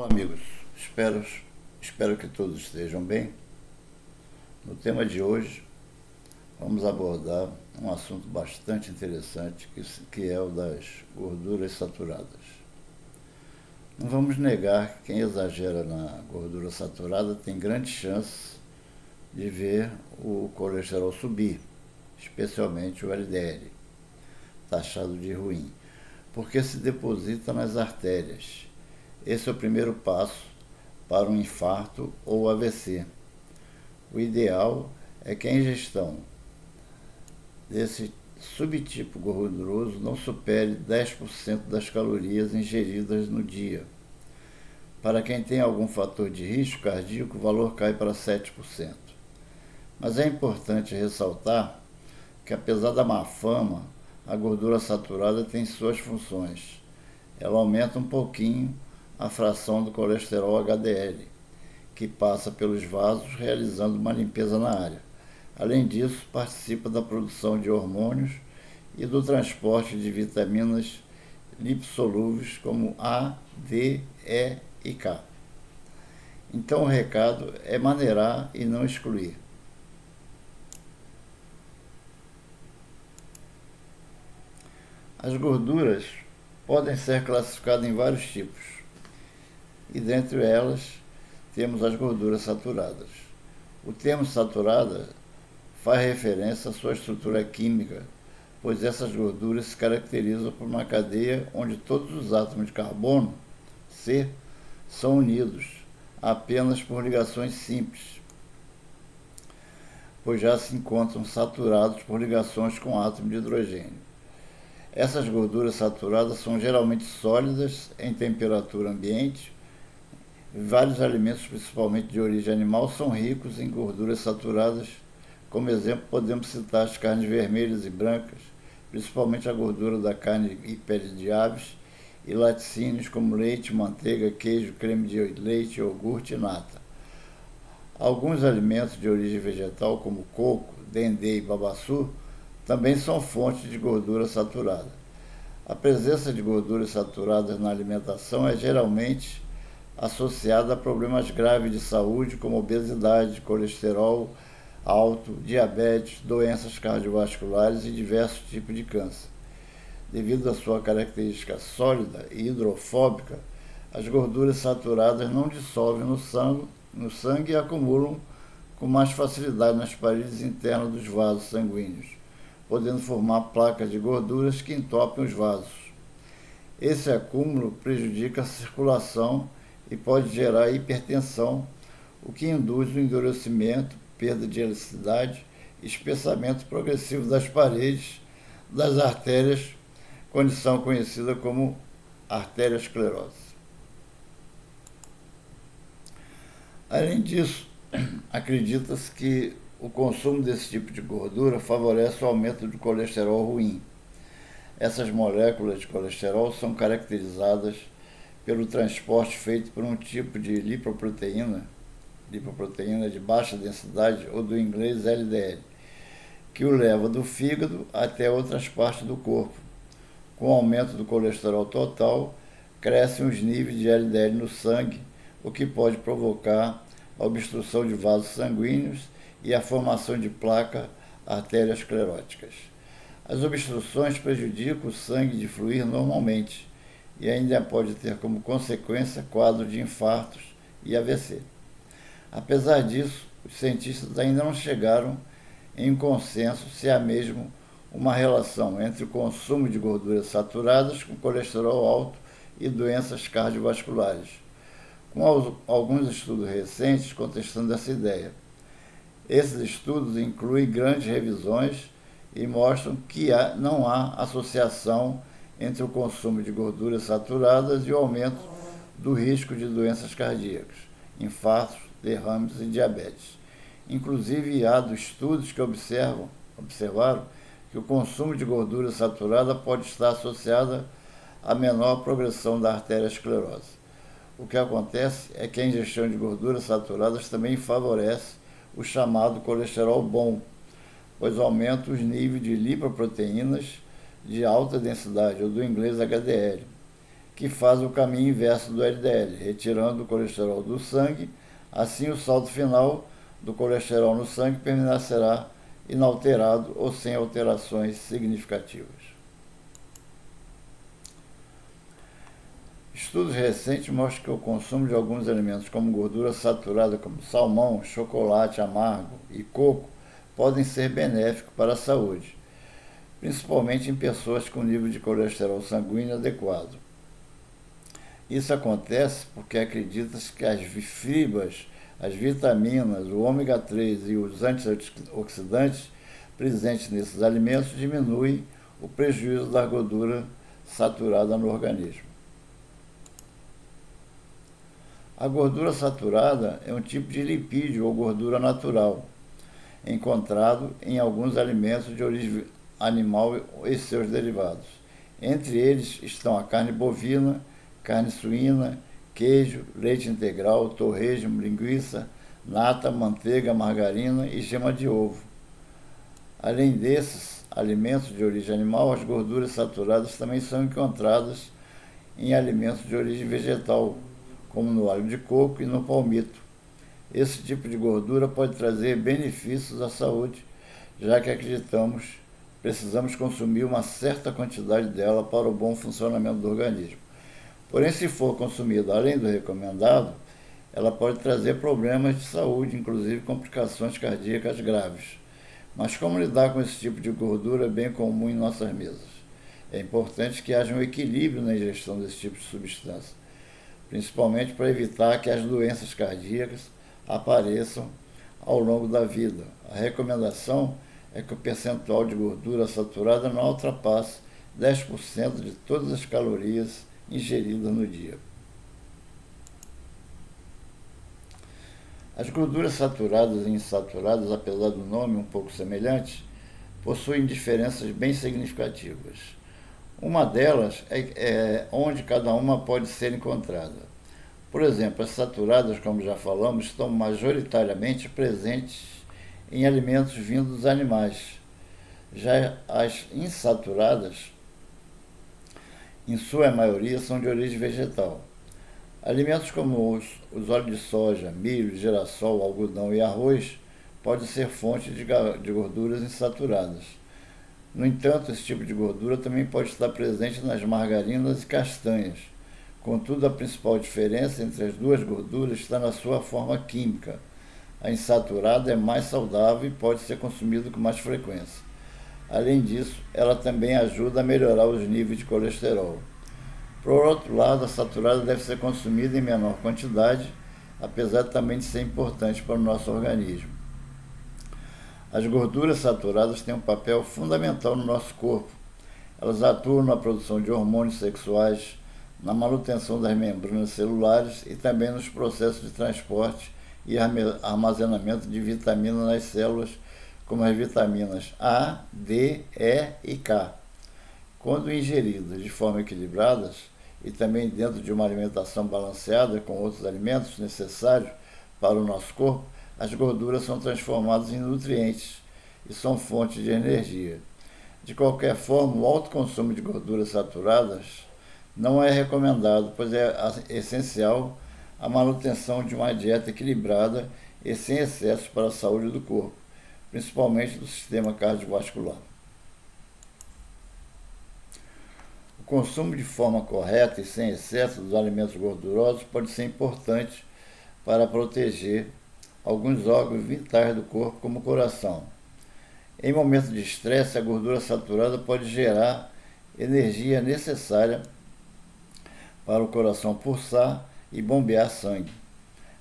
Olá amigos, espero que todos estejam bem. No tema de hoje vamos abordar um assunto bastante interessante que é o das gorduras saturadas. Não vamos negar que quem exagera na gordura saturada tem grande chance de ver o colesterol subir, especialmente o LDL, taxado de ruim, porque se deposita nas artérias. Esse é o primeiro passo para um infarto ou AVC. O ideal é que a ingestão desse subtipo gorduroso não supere 10% das calorias ingeridas no dia. Para quem tem algum fator de risco cardíaco, o valor cai para 7%. Mas é importante ressaltar que, apesar da má fama, a gordura saturada tem suas funções. Ela aumenta um pouquinho a fração do colesterol HDL, que passa pelos vasos realizando uma limpeza na área. Além disso, participa da produção de hormônios e do transporte de vitaminas lipossolúveis como A, D, E e K. Então o recado é maneirar e não excluir. As gorduras podem ser classificadas em vários tipos, e dentre elas temos as gorduras saturadas. O termo saturada faz referência à sua estrutura química, pois essas gorduras se caracterizam por uma cadeia onde todos os átomos de carbono, C, são unidos apenas por ligações simples, pois já se encontram saturados por ligações com átomo de hidrogênio. Essas gorduras saturadas são geralmente sólidas em temperatura ambiente. Vários alimentos, principalmente de origem animal, são ricos em gorduras saturadas. Como exemplo, podemos citar as carnes vermelhas e brancas, principalmente a gordura da carne e pele de aves, e laticínios como leite, manteiga, queijo, creme de leite, iogurte e nata. Alguns alimentos de origem vegetal, como coco, dendê e babaçu, também são fontes de gordura saturada. A presença de gorduras saturadas na alimentação é geralmente associada a problemas graves de saúde como obesidade, colesterol alto, diabetes, doenças cardiovasculares e diversos tipos de câncer. Devido à sua característica sólida e hidrofóbica, as gorduras saturadas não dissolvem no sangue e acumulam com mais facilidade nas paredes internas dos vasos sanguíneos, podendo formar placas de gorduras que entopem os vasos. Esse acúmulo prejudica a circulação e pode gerar hipertensão, o que induz o endurecimento, perda de elasticidade e espessamento progressivo das paredes das artérias, condição conhecida como arteriosclerose. Além disso, acredita-se que o consumo desse tipo de gordura favorece o aumento do colesterol ruim. Essas moléculas de colesterol são caracterizadas pelo transporte feito por um tipo de lipoproteína de baixa densidade, ou do inglês LDL, que o leva do fígado até outras partes do corpo. Com o aumento do colesterol total, crescem os níveis de LDL no sangue, o que pode provocar a obstrução de vasos sanguíneos e a formação de placas arterioscleróticas. As obstruções prejudicam o sangue de fluir normalmente e ainda pode ter como consequência quadro de infartos e AVC. Apesar disso, os cientistas ainda não chegaram em consenso se há mesmo uma relação entre o consumo de gorduras saturadas com colesterol alto e doenças cardiovasculares, com alguns estudos recentes contestando essa ideia. Esses estudos incluem grandes revisões e mostram que não há associação entre o consumo de gorduras saturadas e o aumento do risco de doenças cardíacas, infartos, derrames e diabetes. Inclusive, há estudos que observaram que o consumo de gordura saturada pode estar associado a menor progressão da arteriosclerose. O que acontece é que a ingestão de gorduras saturadas também favorece o chamado colesterol bom, pois aumenta os níveis de lipoproteínas de alta densidade, ou do inglês HDL, que faz o caminho inverso do LDL, retirando o colesterol do sangue. Assim, o saldo final do colesterol no sangue permanecerá inalterado ou sem alterações significativas. Estudos recentes mostram que o consumo de alguns alimentos como gordura saturada, como salmão, chocolate amargo e coco, podem ser benéficos para a saúde, principalmente em pessoas com nível de colesterol sanguíneo adequado. Isso acontece porque acredita-se que as fibras, as vitaminas, o ômega 3 e os antioxidantes presentes nesses alimentos diminuem o prejuízo da gordura saturada no organismo. A gordura saturada é um tipo de lipídio ou gordura natural, encontrado em alguns alimentos de origem animal e seus derivados. Entre eles estão a carne bovina, carne suína, queijo, leite integral, torresmo, linguiça, nata, manteiga, margarina e gema de ovo. Além desses alimentos de origem animal, as gorduras saturadas também são encontradas em alimentos de origem vegetal, como no óleo de coco e no palmito. Esse tipo de gordura pode trazer benefícios à saúde, já que precisamos consumir uma certa quantidade dela para o bom funcionamento do organismo. Porém, se for consumida além do recomendado, ela pode trazer problemas de saúde, inclusive complicações cardíacas graves. Mas como lidar com esse tipo de gordura bem comum em nossas mesas? É importante que haja um equilíbrio na ingestão desse tipo de substância, principalmente para evitar que as doenças cardíacas apareçam ao longo da vida. A recomendação é que o percentual de gordura saturada não ultrapasse 10% de todas as calorias ingeridas no dia. As gorduras saturadas e insaturadas, apesar do nome um pouco semelhante, possuem diferenças bem significativas. Uma delas é onde cada uma pode ser encontrada. Por exemplo, as saturadas, como já falamos, estão majoritariamente presentes em alimentos vindos dos animais. Já as insaturadas, em sua maioria, são de origem vegetal. Alimentos como os óleos de soja, milho, girassol, algodão e arroz podem ser fonte de gorduras insaturadas. No entanto, esse tipo de gordura também pode estar presente nas margarinas e castanhas. Contudo, a principal diferença entre as duas gorduras está na sua forma química. A insaturada é mais saudável e pode ser consumida com mais frequência. Além disso, ela também ajuda a melhorar os níveis de colesterol. Por outro lado, a saturada deve ser consumida em menor quantidade, apesar também de ser importante para o nosso organismo. As gorduras saturadas têm um papel fundamental no nosso corpo. Elas atuam na produção de hormônios sexuais, na manutenção das membranas celulares e também nos processos de transporte e armazenamento de vitaminas nas células, como as vitaminas A, D, E e K. Quando ingeridas de forma equilibrada e também dentro de uma alimentação balanceada com outros alimentos necessários para o nosso corpo, as gorduras são transformadas em nutrientes e são fonte de energia. De qualquer forma, o alto consumo de gorduras saturadas não é recomendado, pois é essencial a manutenção de uma dieta equilibrada e sem excessos para a saúde do corpo, principalmente do sistema cardiovascular. O consumo de forma correta e sem excesso dos alimentos gordurosos pode ser importante para proteger alguns órgãos vitais do corpo, como o coração. Em momentos de estresse, a gordura saturada pode gerar energia necessária para o coração pulsar e bombear sangue.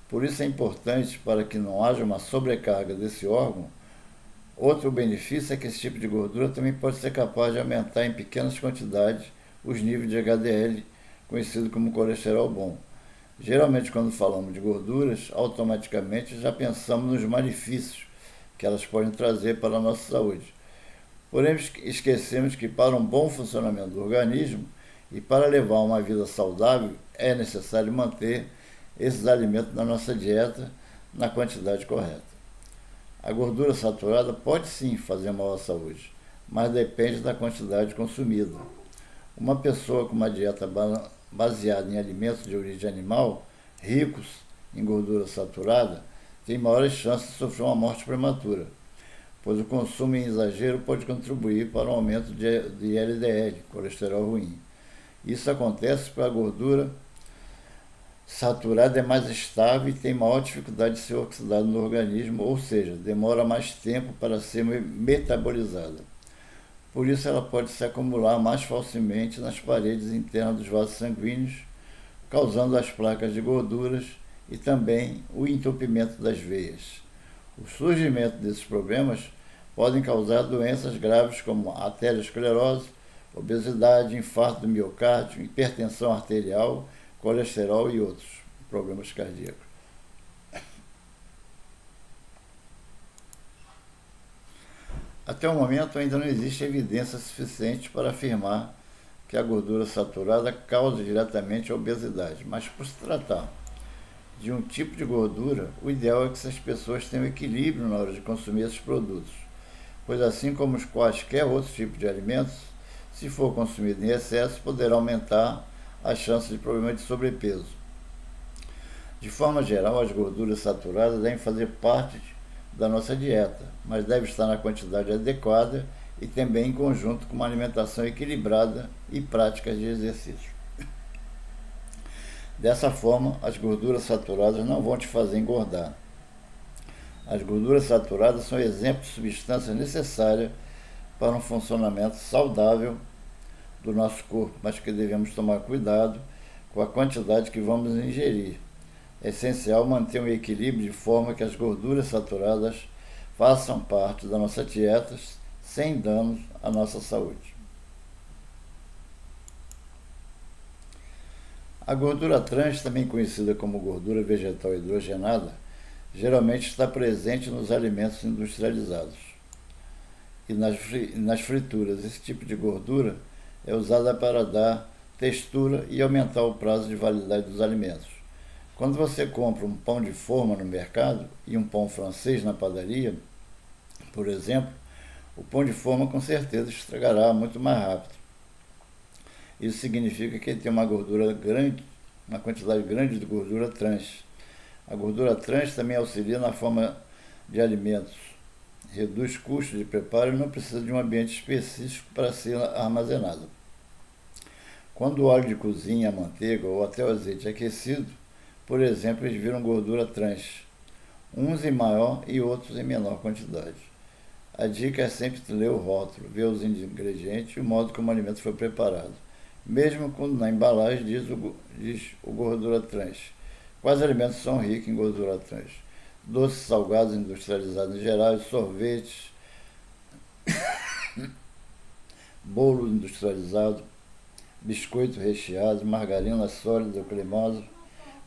Por isso é importante, para que não haja uma sobrecarga desse órgão. Outro benefício é que esse tipo de gordura também pode ser capaz de aumentar em pequenas quantidades os níveis de HDL, conhecido como colesterol bom. Geralmente, quando falamos de gorduras, automaticamente já pensamos nos malefícios que elas podem trazer para a nossa saúde. Porém, esquecemos que para um bom funcionamento do organismo e para levar uma vida saudável, é necessário manter esses alimentos na nossa dieta na quantidade correta. A gordura saturada pode sim fazer mal à saúde, mas depende da quantidade consumida. Uma pessoa com uma dieta baseada em alimentos de origem animal, ricos em gordura saturada, têm maiores chances de sofrer uma morte prematura, pois o consumo em exagero pode contribuir para o aumento de LDL, colesterol ruim. Isso acontece porque a gordura saturada é mais estável e tem maior dificuldade de ser oxidada no organismo, ou seja, demora mais tempo para ser metabolizada. Por isso ela pode se acumular mais facilmente nas paredes internas dos vasos sanguíneos, causando as placas de gorduras e também o entupimento das veias. O surgimento desses problemas podem causar doenças graves como arteriosclerose, obesidade, infarto do miocárdio, hipertensão arterial, colesterol e outros problemas cardíacos. Até o momento ainda não existe evidência suficiente para afirmar que a gordura saturada causa diretamente a obesidade, mas por se tratar de um tipo de gordura, o ideal é que essas pessoas tenham equilíbrio na hora de consumir esses produtos, pois assim como os quaisquer outros tipos de alimentos, se for consumido em excesso, poderá aumentar as chances de problema de sobrepeso. De forma geral, as gorduras saturadas devem fazer parte da nossa dieta, mas deve estar na quantidade adequada e também em conjunto com uma alimentação equilibrada e práticas de exercício. Dessa forma, as gorduras saturadas não vão te fazer engordar. As gorduras saturadas são exemplos de substâncias necessárias para um funcionamento saudável do nosso corpo, mas que devemos tomar cuidado com a quantidade que vamos ingerir. É essencial manter um equilíbrio de forma que as gorduras saturadas façam parte da nossa dieta sem danos à nossa saúde. A gordura trans, também conhecida como gordura vegetal hidrogenada, geralmente está presente nos alimentos industrializados e nas frituras. Esse tipo de gordura é usada para dar textura e aumentar o prazo de validade dos alimentos. Quando você compra um pão de forma no mercado e um pão francês na padaria, por exemplo, o pão de forma com certeza estragará muito mais rápido. Isso significa que ele tem uma quantidade grande de gordura trans. A gordura trans também auxilia na forma de alimentos, reduz custos de preparo e não precisa de um ambiente específico para ser armazenado. Quando o óleo de cozinha, a manteiga ou até o azeite é aquecido, por exemplo, eles viram gordura trans, uns em maior e outros em menor quantidade. A dica é sempre ler o rótulo, ver os ingredientes e o modo como o alimento foi preparado, mesmo quando na embalagem diz o gordura trans. Quais alimentos são ricos em gordura trans? Doces, salgados, industrializados em geral, sorvetes, bolo industrializado, biscoito recheado, margarina sólida ou cremosa,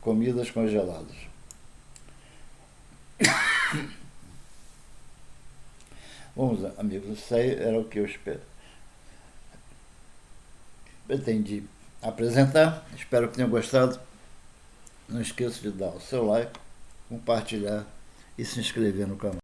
comidas congeladas. Vamos lá, amigos, isso aí era o que eu pretendi apresentar. Espero que tenham gostado. Não esqueça de dar o seu like, compartilhar e se inscrever no canal.